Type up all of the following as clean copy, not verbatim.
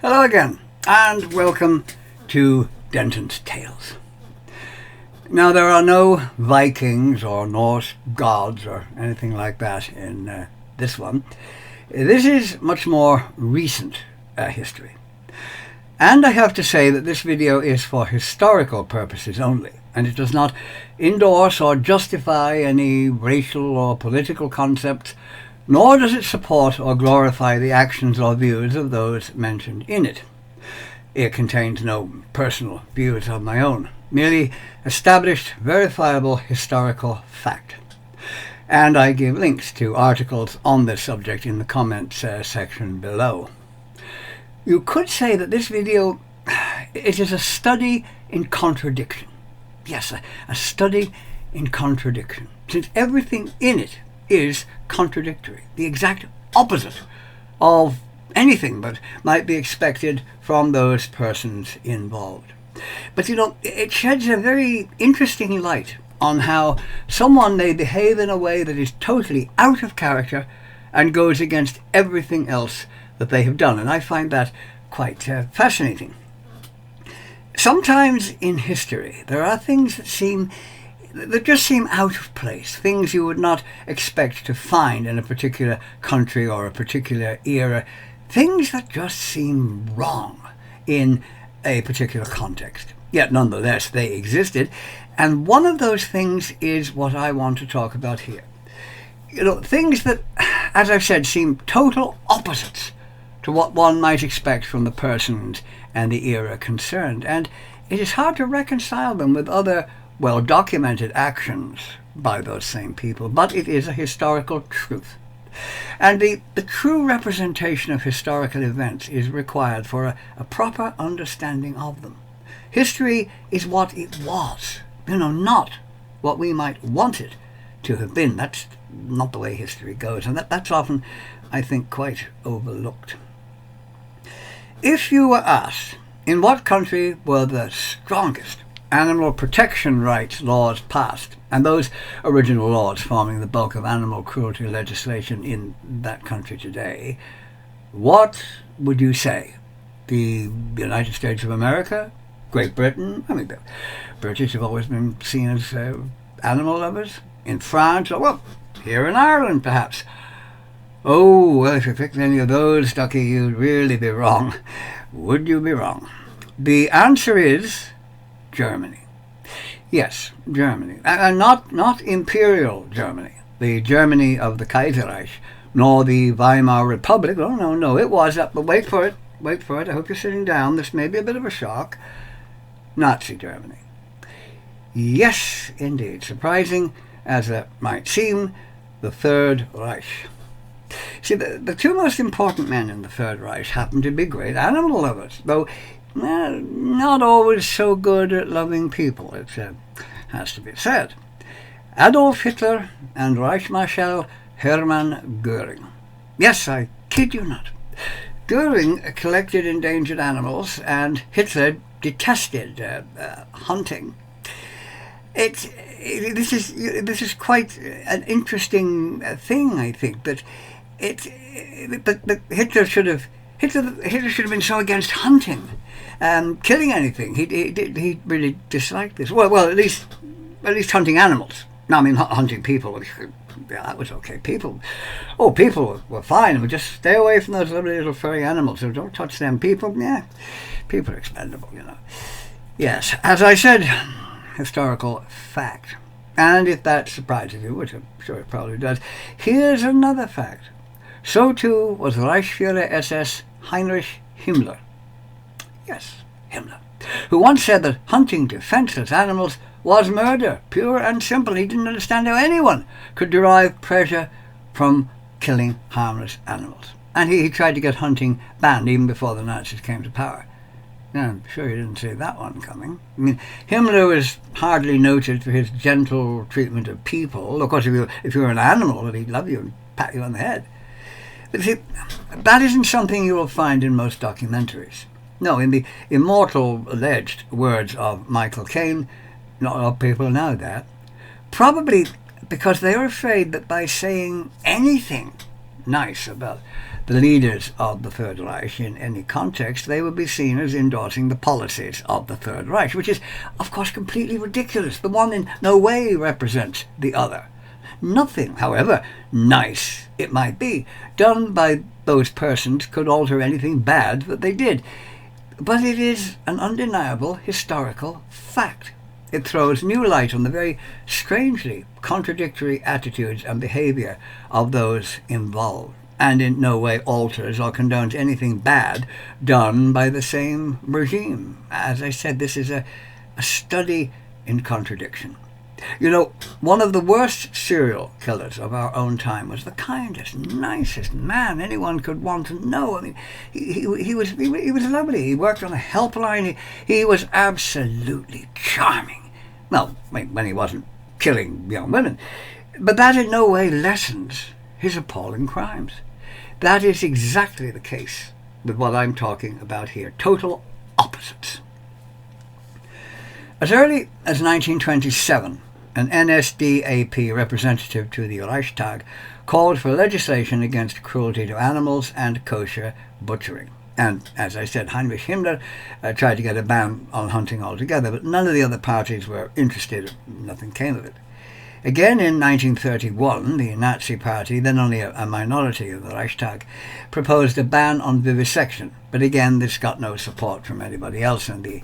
Hello again, and welcome to Denton's Tales. Now, there are no Vikings or Norse gods or anything like that in this one. This is much more recent history. And I have to say that this video is for historical purposes only, and it does not endorse or justify any racial or political concepts, nor does it support or glorify the actions or views of those mentioned in it. It contains no personal views of my own, merely established, verifiable historical fact. And I give links to articles on this subject in the comments section below. You could say that this video, it is a study in contradiction. Yes, a study in contradiction, since everything in it is contradictory, the exact opposite of anything that might be expected from those persons involved. But it sheds a very interesting light on how someone may behave in a way that is totally out of character and goes against everything else that they have done, and I find that quite fascinating. Sometimes in history there are things that just seem out of place, things you would not expect to find in a particular country or a particular era, things that just seem wrong in a particular context. Yet nonetheless they existed, and one of those things is what I want to talk about here. Things that, as I've said, seem total opposites to what one might expect from the persons and the era concerned, and it is hard to reconcile them with other well-documented actions by those same people, but it is a historical truth. And the true representation of historical events is required for a proper understanding of them. History is what it was, not what we might want it to have been. That's not the way history goes, and that's often, I think, quite overlooked. If you were asked, in what country were the strongest animal protection rights laws passed, and those original laws forming the bulk of animal cruelty legislation in that country today, what would you say? The United States of America? Great Britain? I mean, the British have always been seen as animal lovers. In France? Or, well, here in Ireland, perhaps. Oh, well, if you picked any of those, Ducky, you'd really be wrong. Would you be wrong? The answer is Germany. Yes, Germany. And not Imperial Germany, the Germany of the Kaiserreich, nor the Weimar Republic. Oh, no, it was that. But wait for it. I hope you're sitting down. This may be a bit of a shock. Nazi Germany. Yes, indeed. Surprising as that might seem, the Third Reich. See, the two most important men in the Third Reich happened to be great animal lovers, though not always so good at loving people, it has to be said. Adolf Hitler and Reichsmarschall Hermann Göring. Yes, I kid you not. Göring collected endangered animals, and Hitler detested hunting. This is quite an interesting thing, I think, that Hitler should have been so against hunting, killing anything. He really disliked this. Well, at least hunting animals. No, I mean hunting people. Yeah, that was okay. People were fine. We just stay away from those lovely little furry animals. So don't touch them. People are expendable. Yes, as I said, historical fact. And if that surprises you, which I'm sure it probably does, here's another fact. So too was Reichsführer SS Heinrich Himmler. Yes, Himmler, who once said that hunting defenseless animals was murder, pure and simple. He didn't understand how anyone could derive pleasure from killing harmless animals. And he tried to get hunting banned even before the Nazis came to power. Now, I'm sure you didn't see that one coming. I mean, Himmler was hardly noted for his gentle treatment of people. Of course, if you were an animal, he'd love you and pat you on the head. But see, that isn't something you will find in most documentaries. No, in the immortal alleged words of Michael Caine, not a lot of people know that, probably because they are afraid that by saying anything nice about the leaders of the Third Reich in any context, they would be seen as endorsing the policies of the Third Reich, which is, of course, completely ridiculous. The one in no way represents the other. Nothing, however nice it might be, done by those persons could alter anything bad that they did. But it is an undeniable historical fact. It throws new light on the very strangely contradictory attitudes and behavior of those involved, and in no way alters or condones anything bad done by the same regime. As I said, this is a study in contradiction. You know, one of the worst serial killers of our own time was the kindest, nicest man anyone could want to know. I mean, he was lovely. He worked on a helpline. He was absolutely charming. Well, when he wasn't killing young women. But that in no way lessens his appalling crimes. That is exactly the case with what I'm talking about here. Total opposites. As early as 1927, an NSDAP representative to the Reichstag called for legislation against cruelty to animals and kosher butchering. And, as I said, Heinrich Himmler tried to get a ban on hunting altogether, but none of the other parties were interested. Nothing came of it. Again in 1931, the Nazi Party, then only a minority of the Reichstag, proposed a ban on vivisection. But again, this got no support from anybody else, and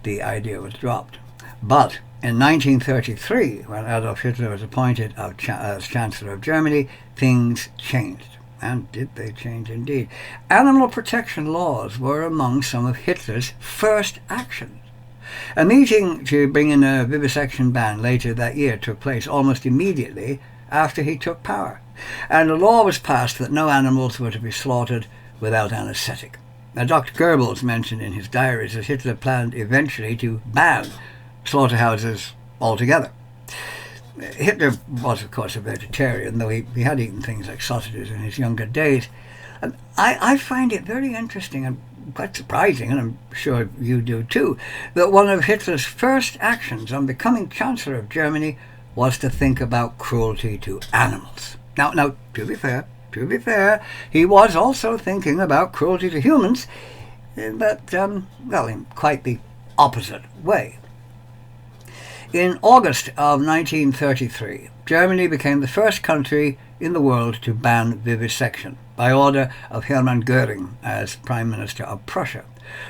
the idea was dropped. But in 1933, when Adolf Hitler was appointed as Chancellor of Germany, things changed. And did they change indeed? Animal protection laws were among some of Hitler's first actions. A meeting to bring in a vivisection ban later that year took place almost immediately after he took power, and a law was passed that no animals were to be slaughtered without anaesthetic. Now, Dr. Goebbels mentioned in his diaries that Hitler planned eventually to ban slaughterhouses altogether. Hitler was, of course, a vegetarian, though he had eaten things like sausages in his younger days. And I find it very interesting and quite surprising, and I'm sure you do too, that one of Hitler's first actions on becoming Chancellor of Germany was to think about cruelty to animals. Now, to be fair, he was also thinking about cruelty to humans, but, in quite the opposite way. In August of 1933, Germany became the first country in the world to ban vivisection, by order of Hermann Göring as Prime Minister of Prussia,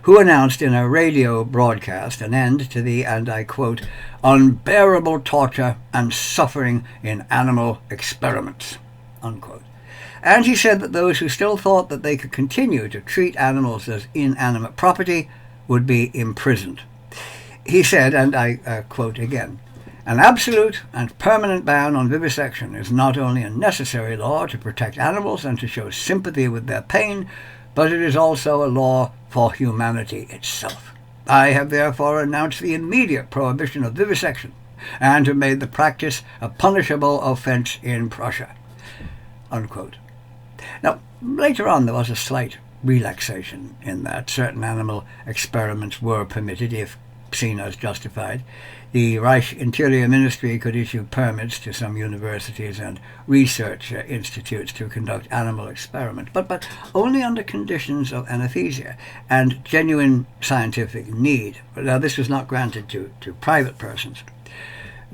who announced in a radio broadcast an end to the, and I quote, unbearable torture and suffering in animal experiments, unquote. And he said that those who still thought that they could continue to treat animals as inanimate property would be imprisoned. He said, and I quote again, an absolute and permanent ban on vivisection is not only a necessary law to protect animals and to show sympathy with their pain, but it is also a law for humanity itself. I have therefore announced the immediate prohibition of vivisection and have made the practice a punishable offence in Prussia, unquote. Now, later on there was a slight relaxation in that. Certain animal experiments were permitted if seen as justified. The Reich Interior Ministry could issue permits to some universities and research institutes to conduct animal experiments, but only under conditions of anesthesia and genuine scientific need. Now, this was not granted to private persons.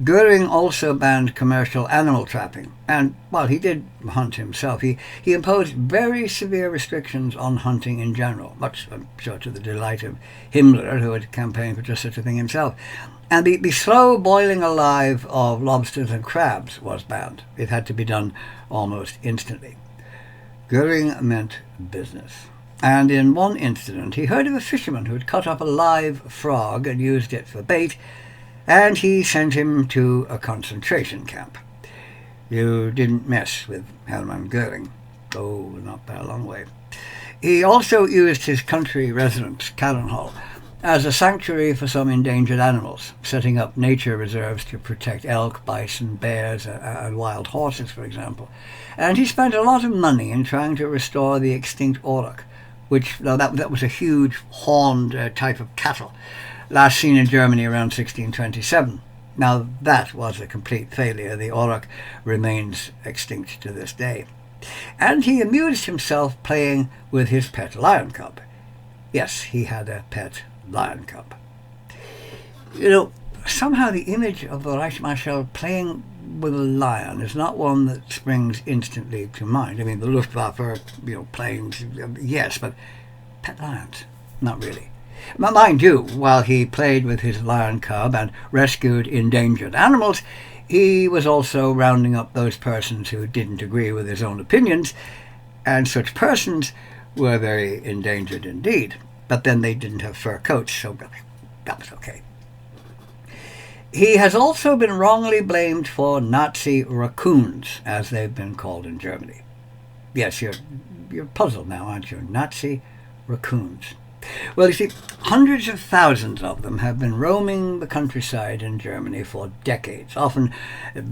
Göring also banned commercial animal trapping, and while he did hunt himself, he imposed very severe restrictions on hunting in general, much, I'm sure, to the delight of Himmler, who had campaigned for just such a thing himself. And the slow boiling alive of lobsters and crabs was banned. It had to be done almost instantly. Göring meant business. And in one incident, he heard of a fisherman who had cut up a live frog and used it for bait, and he sent him to a concentration camp. You didn't mess with Hermann Göring. Oh, not by a long way. He also used his country residence, Kallenhall, as a sanctuary for some endangered animals, setting up nature reserves to protect elk, bison, bears, and wild horses, for example. And he spent a lot of money in trying to restore the extinct auroch, which, that was a huge horned type of cattle, last seen in Germany around 1627. Now, that was a complete failure. The auroch remains extinct to this day. And he amused himself playing with his pet lion cub. Yes, he had a pet lion cub. You know, somehow the image of the Reichsmarschall playing with a lion is not one that springs instantly to mind. I mean, the Luftwaffe, planes, yes, but pet lions, not really. Mind you, while he played with his lion cub and rescued endangered animals, he was also rounding up those persons who didn't agree with his own opinions, and such persons were very endangered indeed. But then they didn't have fur coats, so that was okay. He has also been wrongly blamed for Nazi raccoons, as they've been called in Germany. Yes, you're puzzled now, aren't you? Nazi raccoons. Well, you see, hundreds of thousands of them have been roaming the countryside in Germany for decades, often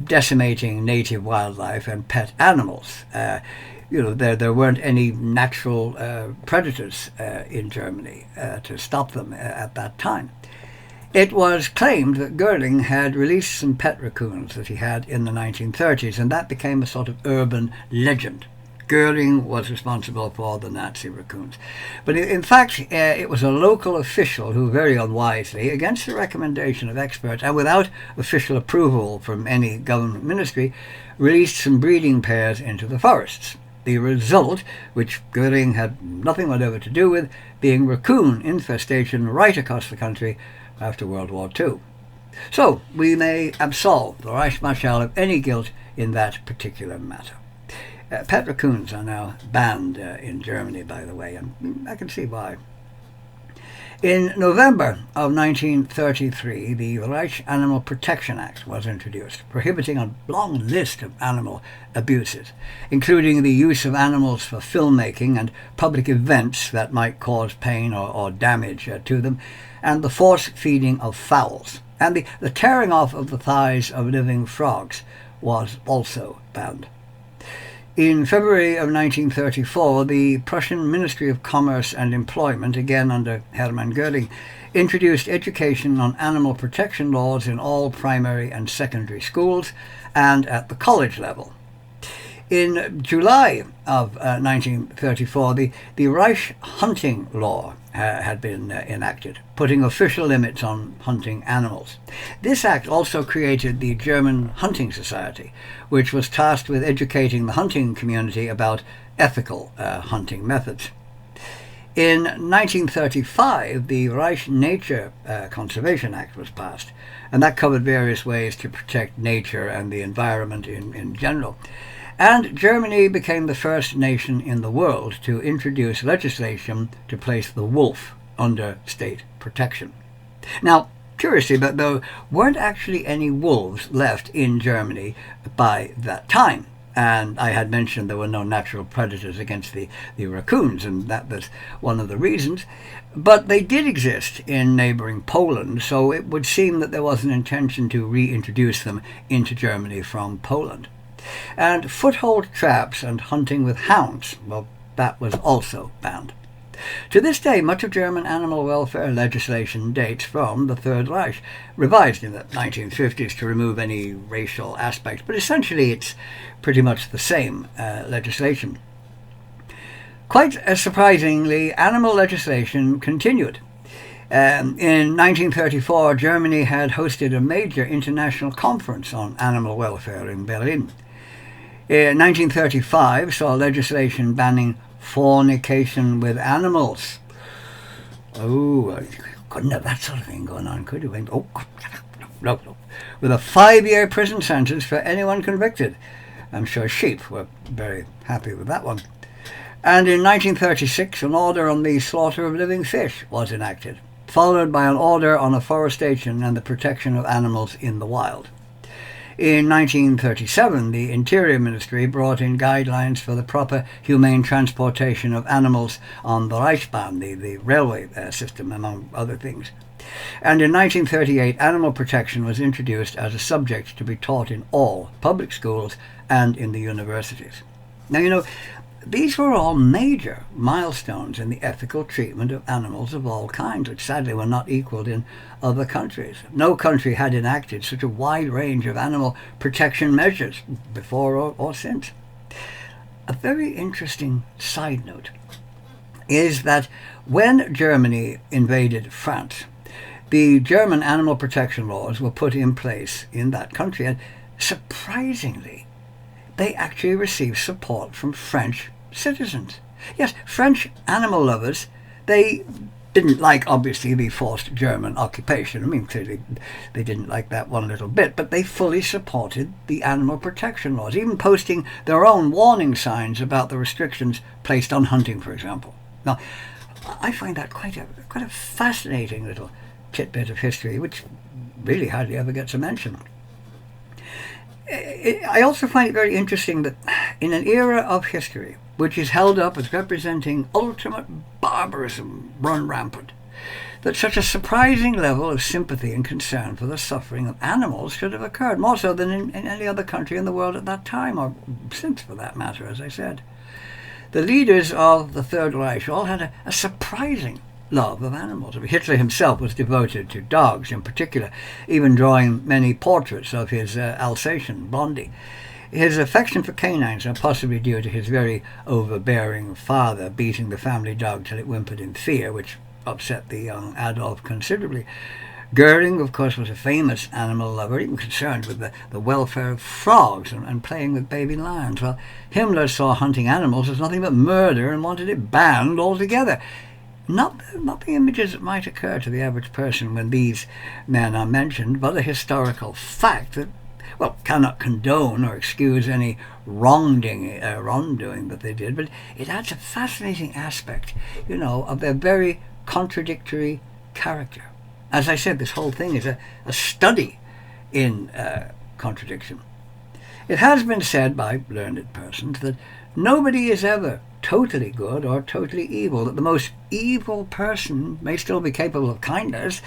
decimating native wildlife and pet animals. There weren't any natural predators in Germany to stop them at that time. It was claimed that Goering had released some pet raccoons that he had in the 1930s, and that became a sort of urban legend. Goering was responsible for the Nazi raccoons. But in fact, it was a local official who very unwisely, against the recommendation of experts and without official approval from any government ministry, released some breeding pairs into the forests. The result, which Goering had nothing whatever to do with, being raccoon infestation right across the country after World War II. So we may absolve the Reichsmarschall of any guilt in that particular matter. Pet raccoons are now banned in Germany, by the way, and I can see why. In November of 1933, the Reich Animal Protection Act was introduced, prohibiting a long list of animal abuses, including the use of animals for filmmaking and public events that might cause pain or damage to them, and the force feeding of fowls. And the tearing off of the thighs of living frogs was also banned. In February of 1934, the Prussian Ministry of Commerce and Employment, again under Hermann Göring, introduced education on animal protection laws in all primary and secondary schools and at the college level. In July of 1934, the Reich hunting law had been enacted, putting official limits on hunting animals. This act also created the German Hunting Society, which was tasked with educating the hunting community about ethical hunting methods. In 1935, the Reich Nature Conservation Act was passed, and that covered various ways to protect nature and the environment in general. And Germany became the first nation in the world to introduce legislation to place the wolf under state protection. Now, curiously, but there weren't actually any wolves left in Germany by that time. And I had mentioned there were no natural predators against the raccoons, and that was one of the reasons. But they did exist in neighbouring Poland, so it would seem that there was an intention to reintroduce them into Germany from Poland. And foothold traps and hunting with hounds, well, that was also banned. To this day, much of German animal welfare legislation dates from the Third Reich, revised in the 1950s to remove any racial aspects, but essentially it's pretty much the same legislation. Quite surprisingly, animal legislation continued. In 1934, Germany had hosted a major international conference on animal welfare in Berlin. 1935 saw legislation banning fornication with animals. Oh, couldn't have that sort of thing going on, could you? Oh, no. With a 5-year prison sentence for anyone convicted. I'm sure sheep were very happy with that one. And in 1936, an order on the slaughter of living fish was enacted, followed by an order on afforestation and the protection of animals in the wild. In 1937, the Interior Ministry brought in guidelines for the proper humane transportation of animals on the Reichsbahn, the railway system, among other things. And in 1938, animal protection was introduced as a subject to be taught in all public schools and in the universities. Now, these were all major milestones in the ethical treatment of animals of all kinds, which sadly were not equaled in other countries. No country had enacted such a wide range of animal protection measures before or since. a very interesting side note is that when Germany invaded France, the German animal protection laws were put in place in that country, and surprisingly, they actually received support from French citizens. Yes, French animal lovers, they didn't like, obviously, the forced German occupation. I mean, clearly they didn't like that one little bit, but they fully supported the animal protection laws, even posting their own warning signs about the restrictions placed on hunting, for example. Now, I find that quite a fascinating little tidbit of history, which really hardly ever gets a mention. I also find it very interesting that in an era of history which is held up as representing ultimate barbarism run rampant, that such a surprising level of sympathy and concern for the suffering of animals should have occurred, more so than in any other country in the world at that time, or since, for that matter, as I said. The leaders of the Third Reich all had a surprising love of animals. Hitler himself was devoted to dogs in particular, even drawing many portraits of his Alsatian Blondie. His affection for canines are possibly due to his very overbearing father beating the family dog till it whimpered in fear, which upset the young Adolf considerably. Goering, of course, was a famous animal lover, even concerned with the welfare of frogs and playing with baby lions, while Himmler saw hunting animals as nothing but murder and wanted it banned altogether. Not the images that might occur to the average person when these men are mentioned, but a historical fact that, well, cannot condone or excuse any wrongdoing that they did, but it adds a fascinating aspect, of their very contradictory character. As I said, this whole thing is a study in contradiction. It has been said by learned persons that nobody is ever totally good or totally evil, that the most evil person may still be capable of kindness,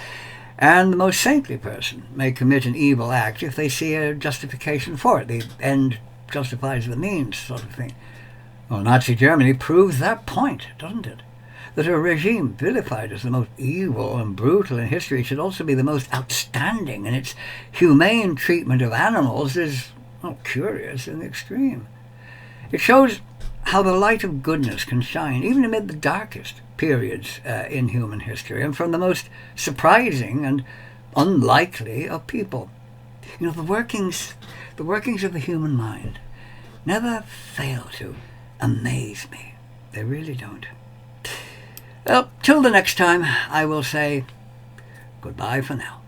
and the most saintly person may commit an evil act if they see a justification for it. The end justifies the means, sort of thing. Well, Nazi Germany proves that point, doesn't it? That a regime vilified as the most evil and brutal in history should also be the most outstanding, and its humane treatment of animals is, curious in the extreme. It shows how the light of goodness can shine even amid the darkest periods in human history, and from the most surprising and unlikely of people. The workings of the human mind never fail to amaze me. They really don't. Well, till the next time, I will say goodbye for now.